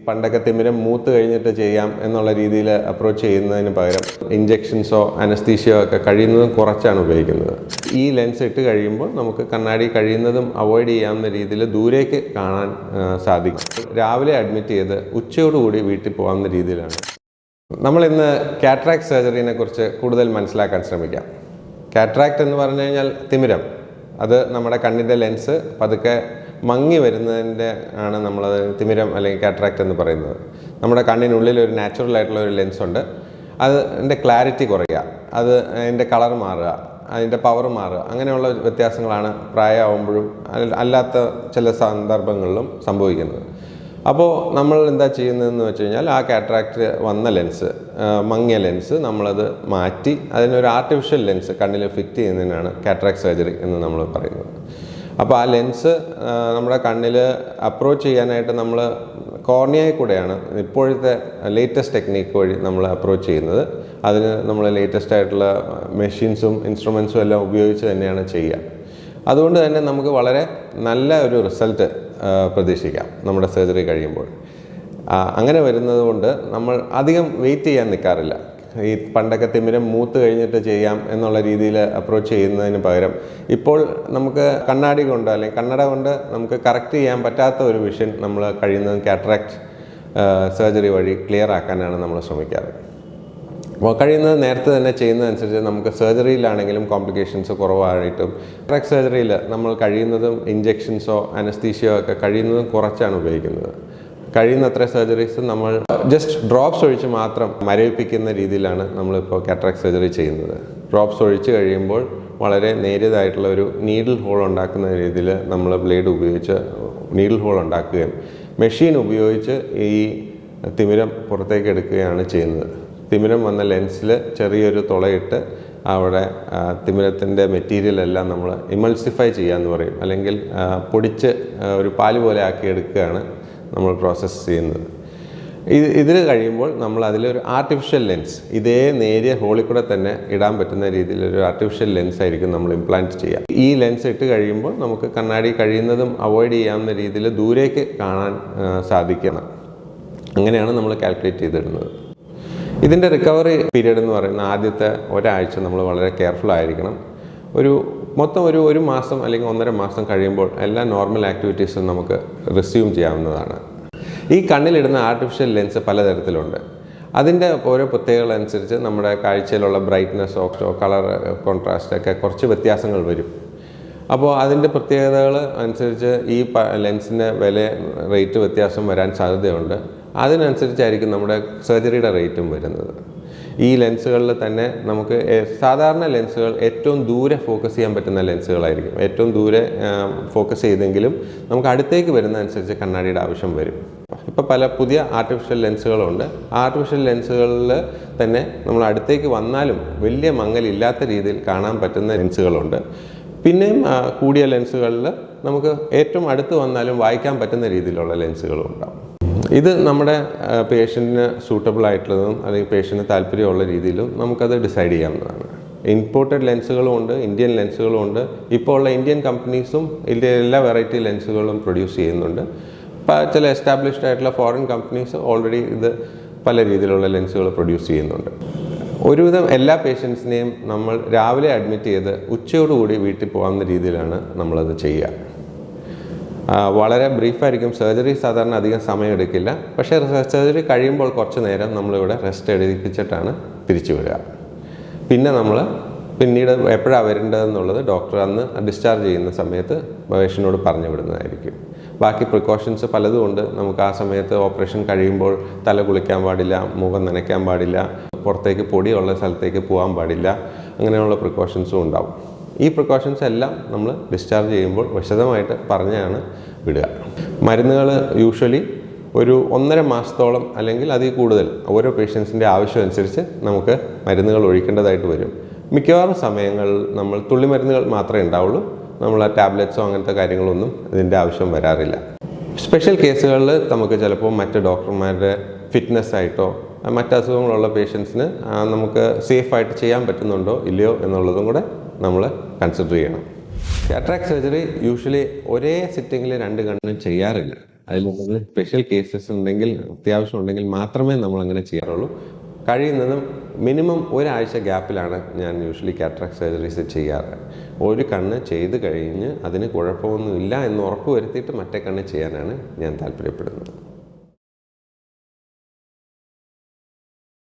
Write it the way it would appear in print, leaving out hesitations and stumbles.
പണ്ടൊക്കെ തിമിരം മൂത്ത് കഴിഞ്ഞിട്ട് ചെയ്യാം എന്നുള്ള രീതിയിൽ അപ്രോച്ച് ചെയ്യുന്നതിന് പകരം ഇഞ്ചെക്ഷൻസോ അനസ്തീഷ്യയോ ഒക്കെ കഴിയുന്നതും കുറച്ചാണ് ഉപയോഗിക്കുന്നത്. ഈ ലെൻസ് ഇട്ട് കഴിയുമ്പോൾ നമുക്ക് കണ്ണാടി കഴിയുന്നതും അവോയ്ഡ് ചെയ്യാവുന്ന രീതിയിൽ ദൂരേക്ക് കാണാൻ സാധിക്കും. രാവിലെ അഡ്മിറ്റ് ചെയ്ത് ഉച്ചയോടുകൂടി വീട്ടിൽ പോകാവുന്ന രീതിയിലാണ്. നമ്മളിന്ന് കാറ്ററാക്ട് സർജറിനെ കുറിച്ച് കൂടുതൽ മനസ്സിലാക്കാൻ ശ്രമിക്കാം. കാറ്ററാക്ട് എന്ന് പറഞ്ഞു കഴിഞ്ഞാൽ തിമിരം, അത് നമ്മുടെ കണ്ണിൻ്റെ ലെൻസ് പതുക്കെ മങ്ങി വരുന്നതിൻ്റെ ആണ് നമ്മളത് തിമിരം അല്ലെങ്കിൽ കാറ്ററാക്ട് എന്ന് പറയുന്നത്. നമ്മുടെ കണ്ണിനുള്ളിൽ ഒരു നാച്ചുറൽ ആയിട്ടുള്ള ഒരു ലെൻസ് ഉണ്ട്. അതിൻ്റെ ക്ലാരിറ്റി കുറയുക, അതിൻ്റെ കളർ മാറുക, അതിൻ്റെ പവർ മാറുക, അങ്ങനെയുള്ള വ്യത്യാസങ്ങളാണ് പ്രായമാകുമ്പോഴും അല്ലാത്ത ചില സന്ദർഭങ്ങളിലും സംഭവിക്കുന്നത്. അപ്പോൾ നമ്മൾ എന്താ ചെയ്യുന്നതെന്ന് വെച്ച് കഴിഞ്ഞാൽ ആ കാറ്ററാക്ട് വന്ന ലെൻസ്, മങ്ങിയ ലെൻസ് നമ്മളത് മാറ്റി അതിനൊരു ആർട്ടിഫിഷ്യൽ ലെൻസ് കണ്ണിൽ ഫിറ്റ് ചെയ്യുന്നതിനാണ് കാറ്ററാക്ട് സർജറി എന്ന് നമ്മൾ പറയുന്നത്. അപ്പോൾ ആ ലെൻസ് നമ്മുടെ കണ്ണിൽ അപ്രോച്ച് ചെയ്യാനായിട്ട് നമ്മൾ കോർണിയയിൽ കൂടെയാണ് ഇപ്പോഴത്തെ ലേറ്റസ്റ്റ് ടെക്നീക്ക് വഴി നമ്മൾ അപ്രോച്ച് ചെയ്യുന്നത്. അതിന് നമ്മൾ ലേറ്റസ്റ്റ് ആയിട്ടുള്ള മെഷീൻസും ഇൻസ്ട്രുമെൻസും എല്ലാം ഉപയോഗിച്ച് തന്നെയാണ് ചെയ്യുക. അതുകൊണ്ട് തന്നെ നമുക്ക് വളരെ നല്ല ഒരു റിസൾട്ട് പ്രതീക്ഷിക്കാം നമ്മുടെ സർജറി കഴിയുമ്പോൾ. അങ്ങനെ വരുന്നത് കൊണ്ട് നമ്മൾ അധികം വെയിറ്റ് ചെയ്യാൻ നിൽക്കാറില്ല. ഈ പണ്ടൊക്കെ തിമിരം മൂത്ത് കഴിഞ്ഞിട്ട് ചെയ്യാം എന്നുള്ള രീതിയിൽ അപ്രോച്ച് ചെയ്യുന്നതിന് പകരം ഇപ്പോൾ നമുക്ക് കണ്ണാടി കൊണ്ട് അല്ലെങ്കിൽ കണ്ണട കൊണ്ട് നമുക്ക് കറക്റ്റ് ചെയ്യാൻ പറ്റാത്ത ഒരു വിഷൻ നമ്മൾ കഴിയുന്നതും കാറ്ററാക്ട് സർജറി വഴി ക്ലിയർ ആക്കാനാണ് നമ്മൾ ശ്രമിക്കാറ്. അപ്പോൾ കഴിയുന്നത് നേരത്തെ തന്നെ ചെയ്യുന്നതനുസരിച്ച് നമുക്ക് സർജറിയിലാണെങ്കിലും കോംപ്ലിക്കേഷൻസ് കുറവായിട്ടും. കാറ്ററാക്ട് സർജറിയിൽ നമ്മൾ കഴിയുന്നതും ഇഞ്ചെക്ഷൻസോ അനസ്തീഷ്യയോ ഒക്കെ കഴിയുന്നതും കുറച്ചാണ് ഉപയോഗിക്കുന്നത്. കഴിയുന്നത്ര സർജറീസ് നമ്മൾ ജസ്റ്റ് ഡ്രോപ്സ് ഒഴിച്ച് മാത്രം മരവിപ്പിക്കുന്ന രീതിയിലാണ് നമ്മളിപ്പോൾ കാറ്ററാക്ട് സർജറി ചെയ്യുന്നത്. ഡ്രോപ്സ് ഒഴിച്ച് കഴിയുമ്പോൾ വളരെ നേരിയതായിട്ടുള്ള ഒരു നീഡിൽ ഹോൾ ഉണ്ടാക്കുന്ന രീതിയിൽ നമ്മൾ ബ്ലേഡ് ഉപയോഗിച്ച് നീഡിൽ ഹോൾ ഉണ്ടാക്കുകയും മെഷീൻ ഉപയോഗിച്ച് ഈ തിമിരം പുറത്തേക്ക് എടുക്കുകയാണ് ചെയ്യുന്നത്. തിമിരം വന്ന ലെൻസിൽ ചെറിയൊരു തുളയിട്ട് അവിടെ തിമിരത്തിൻ്റെ മെറ്റീരിയലെല്ലാം നമ്മൾ ഇമൾസിഫൈ ചെയ്യാമെന്ന് പറയും, അല്ലെങ്കിൽ പൊടിച്ച് ഒരു പാല് പോലെ ആക്കി എടുക്കുകയാണ് നമ്മൾ പ്രോസസ്സ് ചെയ്യുന്നത്. ഇതിൽ കഴിയുമ്പോൾ നമ്മൾ അതിലൊരു ആർട്ടിഫിഷ്യൽ ലെൻസ്, ഇതേ നേരിയ ഹോളിൽ കൂടെ തന്നെ ഇടാൻ പറ്റുന്ന രീതിയിലൊരു ആർട്ടിഫിഷ്യൽ ലെൻസ് ആയിരിക്കും നമ്മൾ ഇംപ്ലാന്റ് ചെയ്യുക. ഈ ലെൻസ് ഇട്ട് കഴിയുമ്പോൾ നമുക്ക് കണ്ണാടി കഴിയുന്നതും അവോയ്ഡ് ചെയ്യാവുന്ന രീതിയിൽ ദൂരേക്ക് കാണാൻ സാധിക്കണം. അങ്ങനെയാണ് നമ്മൾ കാൽക്കുലേറ്റ് ചെയ്തിടുന്നത്. ഇതിൻ്റെ റിക്കവറി പീരീഡ് എന്ന് പറയുന്ന ആദ്യത്തെ ഒരാഴ്ച നമ്മൾ വളരെ കെയർഫുൾ ആയിരിക്കണം. മൊത്തം ഒരു മാസം അല്ലെങ്കിൽ 1.5 മാസം കഴിയുമ്പോൾ എല്ലാ നോർമൽ ആക്ടിവിറ്റീസും നമുക്ക് റിസ്യൂം ചെയ്യാവുന്നതാണ്. ഈ കണ്ണിലിടുന്ന ആർട്ടിഫിഷ്യൽ ലെൻസ് പലതരത്തിലുണ്ട്. അതിൻ്റെ ഓരോ പ്രത്യേകതകളനുസരിച്ച് നമ്മുടെ കാഴ്ചയിലുള്ള ബ്രൈറ്റ്നസ്സോ കളർ കോൺട്രാസ്റ്റ് ഒക്കെ കുറച്ച് വ്യത്യാസങ്ങൾ വരും. അപ്പോൾ അതിൻ്റെ പ്രത്യേകതകൾ അനുസരിച്ച് ഈ ലെൻസിൻ്റെ റേറ്റ് വ്യത്യാസം വരാൻ സാധ്യതയുണ്ട്. അതിനനുസരിച്ചായിരിക്കും നമ്മുടെ സർജറിയുടെ റേറ്റും വരുന്നത്. ഈ ലെൻസുകളിൽ തന്നെ നമുക്ക് സാധാരണ ലെൻസുകൾ ഏറ്റവും ദൂരെ ഫോക്കസ് ചെയ്യാൻ പറ്റുന്ന ലെൻസുകളായിരിക്കും. ഏറ്റവും ദൂരെ ഫോക്കസ് ചെയ്തെങ്കിലും നമുക്ക് അടുത്തേക്ക് വരുന്നതനുസരിച്ച് കണ്ണാടിയുടെ ആവശ്യം വരും. ഇപ്പോൾ പല പുതിയ ആർട്ടിഫിഷ്യൽ ലെൻസുകളുണ്ട്. ആർട്ടിഫിഷ്യൽ ലെൻസുകളിൽ തന്നെ നമ്മൾ അടുത്തേക്ക് വന്നാലും വലിയ മങ്ങലില്ലാത്ത രീതിയിൽ കാണാൻ പറ്റുന്ന ലെൻസുകളുണ്ട്. പിന്നെയും കൂടിയ ലെൻസുകളിൽ നമുക്ക് ഏറ്റവും അടുത്ത് വന്നാലും വായിക്കാൻ പറ്റുന്ന രീതിയിലുള്ള ലെൻസുകളും ഉണ്ടാകും. ഇത് നമ്മുടെ പേഷ്യൻറ്റിന് സൂട്ടബിൾ ആയിട്ടുള്ളതും അല്ലെങ്കിൽ പേഷ്യൻറ്റിന് താല്പര്യമുള്ള രീതിയിലും നമുക്കത് ഡിസൈഡ് ചെയ്യാവുന്നതാണ്. ഇമ്പോർട്ടഡ് ലെൻസുകളും ഉണ്ട്, ഇന്ത്യൻ ലെൻസുകളും ഉണ്ട്. ഇപ്പോൾ ഉള്ള ഇന്ത്യൻ കമ്പനീസും എല്ലാ വെറൈറ്റി ലെൻസുകളും പ്രൊഡ്യൂസ് ചെയ്യുന്നുണ്ട്. ചില എസ്റ്റാബ്ലിഷ്ഡ് ആയിട്ടുള്ള ഫോറിൻ കമ്പനീസ് ഓൾറെഡി ഇത് പല രീതിയിലുള്ള ലെൻസുകൾ പ്രൊഡ്യൂസ് ചെയ്യുന്നുണ്ട്. ഒരുവിധം എല്ലാ പേഷ്യൻസിനെയും നമ്മൾ രാവിലെ അഡ്മിറ്റ് ചെയ്ത് ഉച്ചയോടുകൂടി വീട്ടിൽ പോകാവുന്ന രീതിയിലാണ് നമ്മളത് ചെയ്യുക. വളരെ ബ്രീഫായിരിക്കും. സർജറി സാധാരണ അധികം സമയം എടുക്കില്ല. പക്ഷേ സർജറി കഴിയുമ്പോൾ കുറച്ച് നേരം നമ്മളിവിടെ റെസ്റ്റ് എടുപ്പിച്ചിട്ടാണ് തിരിച്ചു വിടുക. പിന്നെ നമ്മൾ പിന്നീട് എപ്പോഴാണ് വരേണ്ടതെന്നുള്ളത് ഡോക്ടർ അന്ന് ഡിസ്ചാർജ് ചെയ്യുന്ന സമയത്ത് പേഷ്യൻറ്റിനോട് പറഞ്ഞു വിടുന്നതായിരിക്കും. ബാക്കി പ്രിക്കോഷൻസ് പലതും ഉണ്ട്. നമുക്ക് ആ സമയത്ത് ഓപ്പറേഷൻ കഴിയുമ്പോൾ തല കുളിക്കാൻ പാടില്ല, മുഖം നനയ്ക്കാൻ പാടില്ല, പുറത്തേക്ക് പൊടിയുള്ള സ്ഥലത്തേക്ക് പോകാൻ പാടില്ല, അങ്ങനെയുള്ള പ്രിക്കോഷൻസും ഉണ്ടാവും. ഈ പ്രിക്കോഷൻസ് എല്ലാം നമ്മൾ ഡിസ്ചാർജ് ചെയ്യുമ്പോൾ വിശദമായിട്ട് പറഞ്ഞാണ് വിടുക. മരുന്നുകൾ യൂഷ്വലി ഒരു 1.5 മാസത്തോളം അല്ലെങ്കിൽ അതിൽ കൂടുതൽ ഓരോ പേഷ്യൻസിൻ്റെ ആവശ്യം അനുസരിച്ച് നമുക്ക് മരുന്നുകൾ ഒഴിക്കേണ്ടതായിട്ട് വരും. മിക്കവാറും സമയങ്ങളിൽ നമ്മൾ തുള്ളിമരുന്നുകൾ മാത്രമേ ഉണ്ടാവുള്ളൂ. നമ്മൾ ടാബ്ലറ്റ്സോ അങ്ങനത്തെ കാര്യങ്ങളൊന്നും ഇതിൻ്റെ ആവശ്യം വരാറില്ല. സ്പെഷ്യൽ കേസുകളിൽ നമുക്ക് ചിലപ്പോൾ മറ്റ് ഡോക്ടർമാരുടെ ഫിറ്റ്നസ് ആയിട്ടോ മറ്റ് അസുഖങ്ങളുള്ള പേഷ്യൻസിന് നമുക്ക് സേഫായിട്ട് ചെയ്യാൻ പറ്റുന്നുണ്ടോ ഇല്ലയോ എന്നുള്ളതും കൂടെ നമ്മൾ കൺസിഡർ ചെയ്യണം. കാറ്ററാക്ട് സർജറി യൂഷ്വലി ഒരേ സിറ്റിങ്ങിൽ 2 കണ്ണും ചെയ്യാറില്ല. അതിൽ സ്പെഷ്യൽ കേസസ് ഉണ്ടെങ്കിൽ, അത്യാവശ്യം ഉണ്ടെങ്കിൽ മാത്രമേ നമ്മൾ അങ്ങനെ ചെയ്യാറുള്ളൂ. കഴിയുന്നതും മിനിമം ഒരാഴ്ച ഗ്യാപ്പിലാണ് ഞാൻ യൂഷ്വലി കാറ്ററാക്ട് സർജറീസ് ചെയ്യാറ്. ഒരു കണ്ണ് ചെയ്ത് കഴിഞ്ഞ് അതിന് കുഴപ്പമൊന്നുമില്ല എന്ന് ഉറപ്പ് വരുത്തിയിട്ട് മറ്റേ കണ്ണ് ചെയ്യാനാണ് ഞാൻ താല്പര്യപ്പെടുന്നത്.